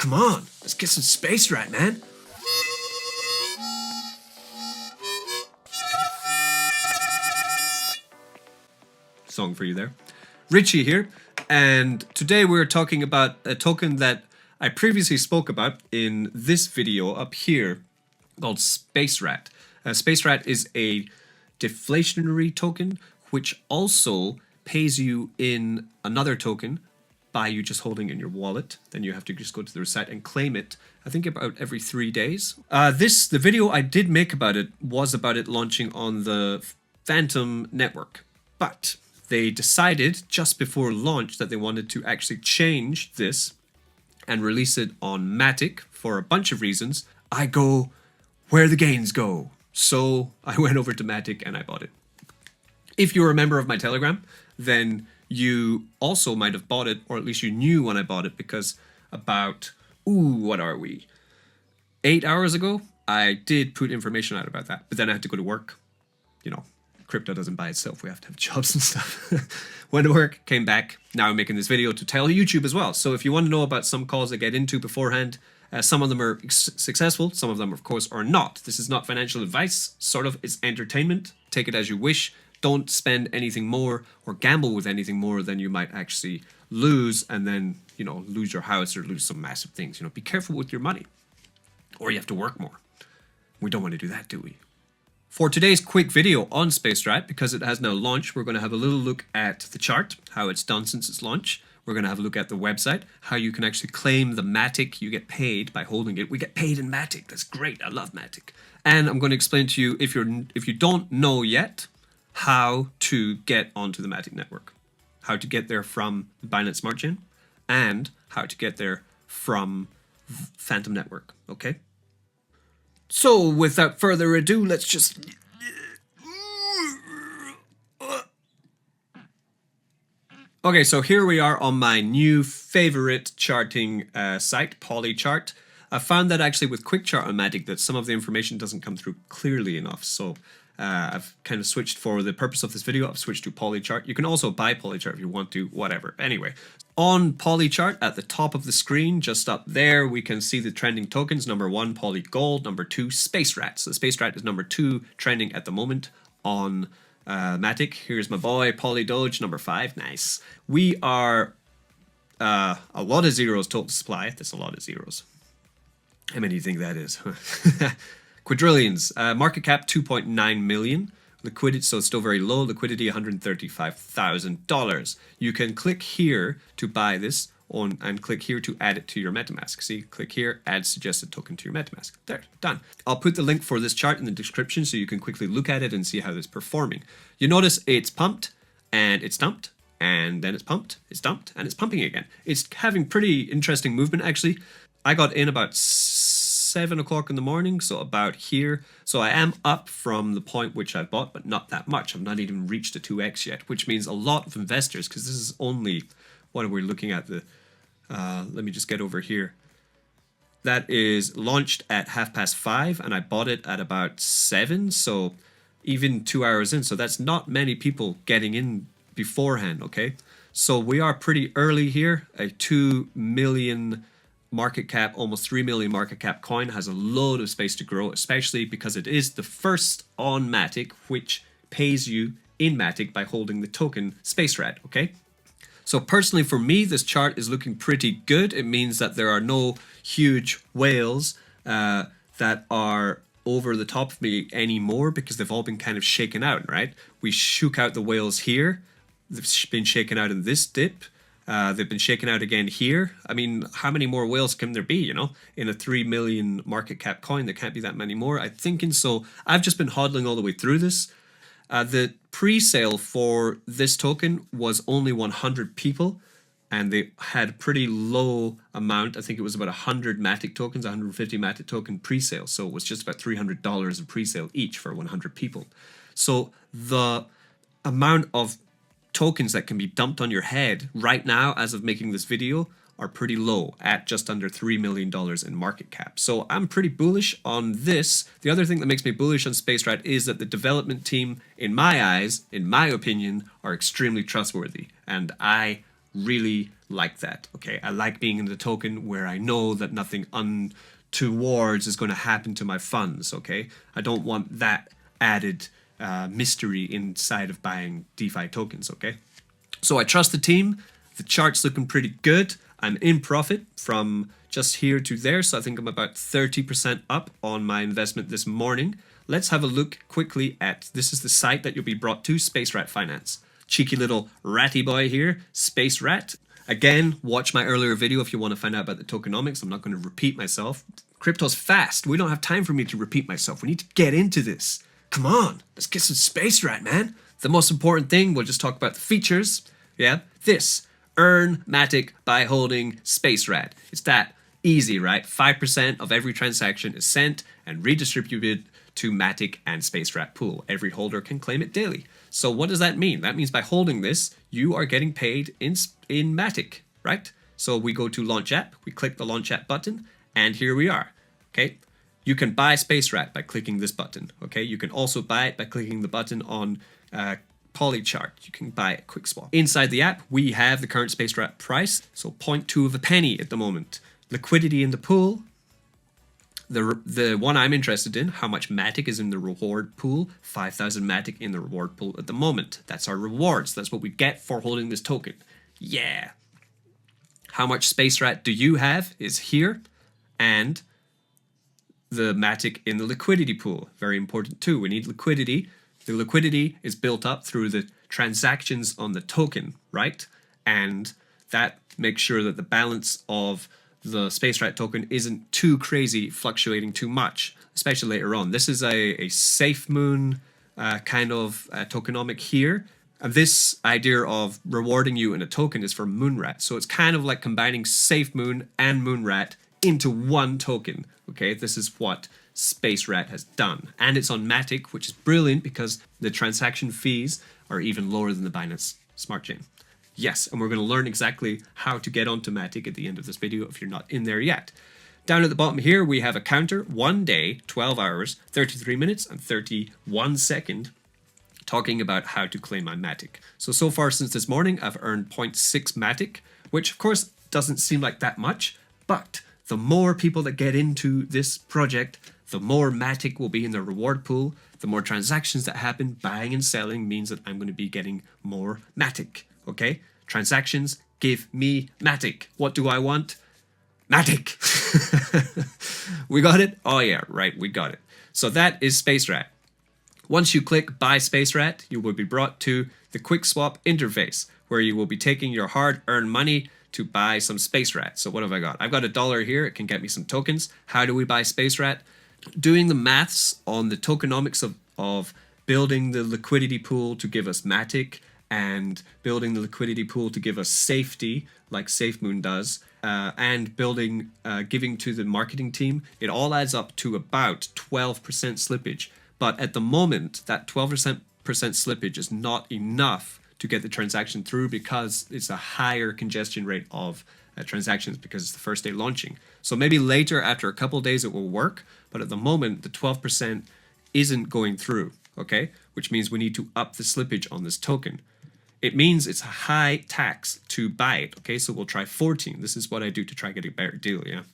Come on, let's get some SPACERAT, man. Song for you there. Richie here, and today we're talking about a token that I previously spoke about in this video up here called SPACERAT. SPACERAT is a deflationary token which also pays you in another token by you just holding in your wallet. Then you have to just go to the site and claim it, I think about every 3 days. The video I did make about it was about it launching on the Phantom network, but they decided just before launch that they wanted to actually change this and release it on Matic for a bunch of reasons. I go where the gains go. So I went over to Matic and I bought it. If you're a member of my Telegram, then you also might have bought it, or at least you knew when I bought it, because about, what are we? 8 hours ago, I did put information out about that, but then I had to go to work. You know, crypto doesn't buy itself. We have to have jobs and stuff. Went to work, came back. Now I'm making this video to tell YouTube as well. So if you want to know about some calls I get into beforehand, some of them are successful. Some of them, of course, are not. This is not financial advice. Sort of, it's entertainment. Take it as you wish. Don't spend anything more or gamble with anything more than you might actually lose, and then, you know, lose your house or lose some massive things. You know, be careful with your money, or you have to work more. We don't want to do that, do we? For today's quick video on SPACERAT, because it has now launched, we're going to have a little look at the chart, how it's done since its launch. We're going to have a look at the website, how you can actually claim the Matic. You get paid by holding it. We get paid in Matic. That's great. I love Matic. And I'm going to explain to you, if you don't know yet, how to get onto the Matic network, how to get there from Binance Smart Chain, and how to get there from Phantom network. Okay. So without further ado, let's just... Okay, so here we are on my new favorite charting site, Polychart. I found that actually with Quick Chart on Matic that some of the information doesn't come through clearly enough. So I've kind of switched, for the purpose of this video, I've switched to Polychart. You can also buy Polychart if you want to, whatever. Anyway, on Polychart, at the top of the screen, just up there, we can see the trending tokens. Number 1, Polygold. Number 2, SPACERAT. So SPACERAT is number 2 trending at the moment on Matic. Here's my boy, Polydoge, number 5. Nice. We are a lot of zeros total supply. That's a lot of zeros. How many do you think that is? Quadrillions. Market cap 2.9 million. Liquidity, so it's still very low. Liquidity $135,000. You can click here to buy this on, and click here to add it to your MetaMask. See, click here, add suggested token to your MetaMask. There, done. I'll put the link for this chart in the description so you can quickly look at it and see how it's performing. You notice it's pumped and it's dumped, and then it's pumped, it's dumped, and it's pumping again. It's having pretty interesting movement actually. I got in about 7 o'clock in the morning, so about here. So I am up from the point which I bought, but not that much. I've not even reached the 2x yet, which means a lot of investors, because this is only, what are we looking at? Let me just get over here. That is launched at 5:30, and I bought it at about 7, so even 2 hours in. So that's not many people getting in beforehand, okay? So we are pretty early here. A 2 million market cap, almost 3 million market cap coin has a load of space to grow, especially because it is the first on Matic which pays you in Matic by holding the token SPACERAT, okay? So personally for me, this chart is looking pretty good. It means that there are no huge whales that are over the top of me anymore, because they've all been kind of shaken out, right? We shook out the whales here. They've been shaken out in this dip. They've been shaken out again here. I mean, how many more whales can there be, you know? In a 3 million market cap coin, there can't be that many more, I'm thinking. So I've just been hodling all the way through this. The pre-sale for this token was only 100 people, and they had a pretty low amount. I think it was about 100 Matic tokens, 150 Matic token pre-sale. So it was just about $300 of pre-sale each for 100 people. So the amount of tokens that can be dumped on your head right now, as of making this video, are pretty low at just under $3 million in market cap. So I'm pretty bullish on this. The other thing that makes me bullish on SPACERAT is that the development team, in my eyes, in my opinion, are extremely trustworthy. And I really like that, okay? I like being in the token where I know that nothing untowards is going to happen to my funds, okay? I don't want that added mystery inside of buying DeFi tokens, okay? So I trust the team. The chart's looking pretty good. I'm in profit from just here to there, so I think I'm about 30% up on my investment this morning. Let's have a look quickly at, this is the site that you'll be brought to, SPACERAT Finance. Cheeky little ratty boy here, SPACERAT. Again, watch my earlier video if you want to find out about the tokenomics. I'm not going to repeat myself. Crypto's fast. We don't have time for me to repeat myself. We need to get into this. Come on, let's get some SPACERAT, man. The most important thing, we'll just talk about the features. Yeah, this. Earn Matic by holding SPACERAT. It's that easy, right? 5% of every transaction is sent and redistributed to Matic and SPACERAT pool. Every holder can claim it daily. So what does that mean? That means by holding this, you are getting paid in Matic, right? So we go to Launch App, we click the Launch App button, and here we are, okay? You can buy SPACERAT by clicking this button, okay? You can also buy it by clicking the button on Polychart. You can buy a quick swap. Inside the app, we have the current SPACERAT price, so 0.2 of a penny at the moment. Liquidity in the pool. The one I'm interested in, how much Matic is in the reward pool, 5,000 Matic in the reward pool at the moment. That's our rewards. That's what we get for holding this token. Yeah. How much SPACERAT do you have is here, and the Matic in the liquidity pool. Very important too. We need liquidity. The liquidity is built up through the transactions on the token, right? And that makes sure that the balance of the SPACERAT token isn't too crazy, fluctuating too much, especially later on. This is a safe moon kind of tokenomic here. And this idea of rewarding you in a token is for Moonrat. So it's kind of like combining Safe Moon and Moonrat into one token. Okay, this is what SPACERAT has done. And it's on Matic, which is brilliant because the transaction fees are even lower than the Binance Smart Chain. Yes, and we're going to learn exactly how to get onto Matic at the end of this video if you're not in there yet. Down at the bottom here, we have a counter, 1 day, 12 hours, 33 minutes, and 31 seconds, talking about how to claim my Matic. So far since this morning, I've earned 0.6 Matic, which of course doesn't seem like that much, but the more people that get into this project, the more Matic will be in the reward pool. The more transactions that happen, buying and selling, means that I'm going to be getting more Matic. Okay? Transactions give me Matic. What do I want? Matic. We got it? Oh yeah, right, we got it. So that is SPACERAT. Once you click Buy SPACERAT, you will be brought to the Quick Swap interface, where you will be taking your hard-earned money to buy some SPACERAT. So what have I got? I've got $1 here. It can get me some tokens. How do we buy SPACERAT? Doing the maths on the tokenomics of building the liquidity pool to give us Matic and building the liquidity pool to give us safety, like SafeMoon does, and building, giving to the marketing team, it all adds up to about 12% slippage. But at the moment, that 12% slippage is not enough to get the transaction through because it's a higher congestion rate of transactions because it's the first day launching. So maybe later, after a couple of days, it will work. But at the moment, the 12% isn't going through, okay? Which means we need to up the slippage on this token. It means it's a high tax to buy it, okay? So we'll try 14. This is what I do to try to get a better deal, yeah?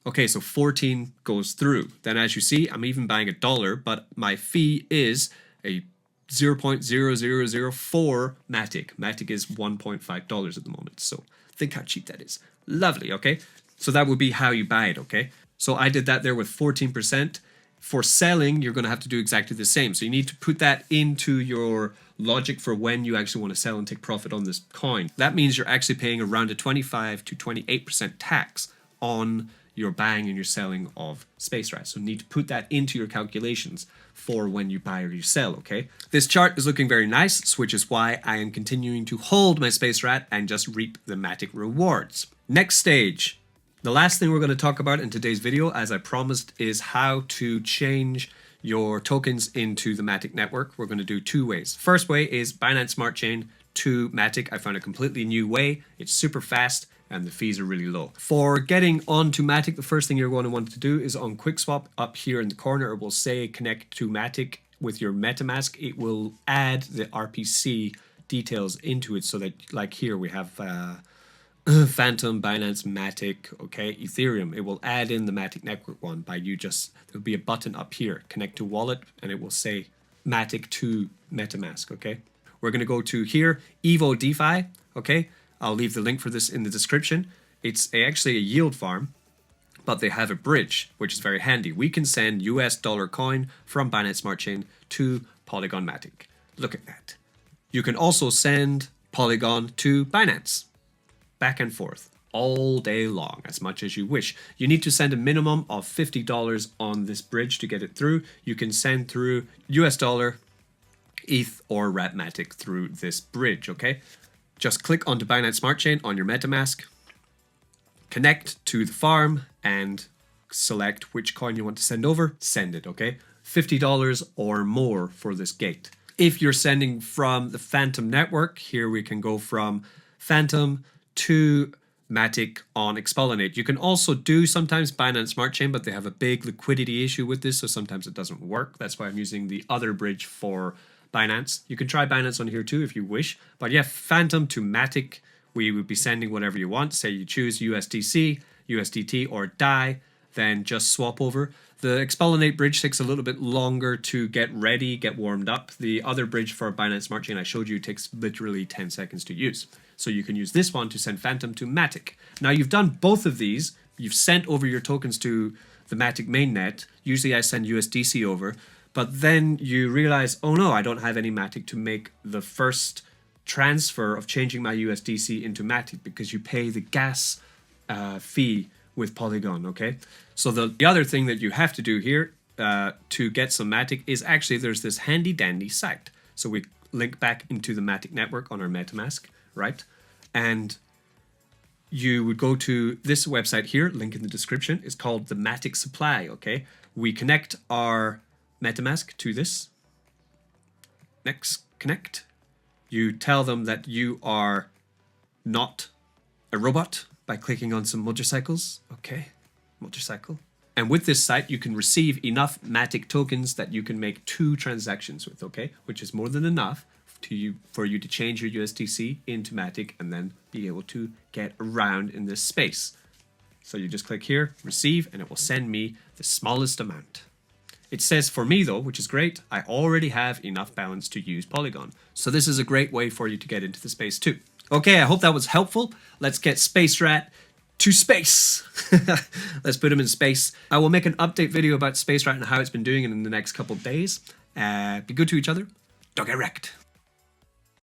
Okay, so 14 goes through. Then as you see, I'm even buying $1, but my fee is a 0.0004 Matic. Matic is $1.5 at the moment. So think how cheap that is. Lovely, okay? So that would be how you buy it, okay? So I did that there with 14%. For selling, you're going to have to do exactly the same. So you need to put that into your logic for when you actually want to sell and take profit on this coin. That means you're actually paying around a 25 to 28% tax on your buying and your selling of SPACERAT. So you need to put that into your calculations for when you buy or you sell, okay? This chart is looking very nice, which is why I am continuing to hold my SPACERAT and just reap the Matic rewards. Next stage. The last thing we're going to talk about in today's video, as I promised, is how to change your tokens into the Matic network. We're going to do 2 ways. First way is Binance Smart Chain to Matic. I found a completely new way. It's super fast and the fees are really low. For getting onto Matic, the first thing you're going to want to do is on QuickSwap up here in the corner, it will say connect to Matic with your MetaMask. It will add the RPC details into it so that, like here, we have Phantom, Binance, Matic, okay, Ethereum. It will add in the Matic network one by there'll be a button up here, connect to wallet, and it will say Matic to MetaMask, okay? We're going to go to here, Evo DeFi, okay? I'll leave the link for this in the description. It's actually a yield farm, but they have a bridge, which is very handy. We can send US dollar coin from Binance Smart Chain to Polygon Matic. Look at that. You can also send Polygon to Binance, back and forth, all day long, as much as you wish. You need to send a minimum of $50 on this bridge to get it through. You can send through US dollar, ETH, or Matic through this bridge, okay? Just click onto Binance Smart Chain on your MetaMask, connect to the farm, and select which coin you want to send over, send it, okay? $50 or more for this gate. If you're sending from the Phantom network, here we can go from Phantom to Matic on Expollinate. You can also do sometimes Binance Smart Chain, but they have a big liquidity issue with this, so sometimes it doesn't work. That's why I'm using the other bridge for Binance. You can try Binance on here too if you wish. But yeah, Phantom to Matic, we would be sending whatever you want. Say you choose USDC, USDT, or DAI, then just swap over. The Expollinate bridge takes a little bit longer to get ready, get warmed up. The other bridge for Binance Smart Chain I showed you takes literally 10 seconds to use. So you can use this one to send Phantom to Matic. Now you've done both of these. You've sent over your tokens to the Matic mainnet. Usually I send USDC over. But then you realize, oh no, I don't have any Matic to make the first transfer of changing my USDC into Matic because you pay the gas fee with Polygon, okay? So the other thing that you have to do here to get some Matic is actually there's this handy dandy site. So we link back into the Matic network on our MetaMask, right? And you would go to this website here, link in the description. It's called the Matic Supply, okay? We connect our MetaMask to this. Next, connect. You tell them that you are not a robot by clicking on some motorcycles. Okay, motorcycle. And with this site, you can receive enough Matic tokens that you can make 2 transactions with, okay? Which is more than enough for you to change your USDC into Matic and then be able to get around in this space. So you just click here, receive, and it will send me the smallest amount. It says for me though, which is great, I already have enough balance to use Polygon. So this is a great way for you to get into the space too. Okay, I hope that was helpful. Let's get SPACERAT to space. Let's put him in space. I will make an update video about SPACERAT and how it's been doing in the next couple of days. Be good to each other. Don't get wrecked.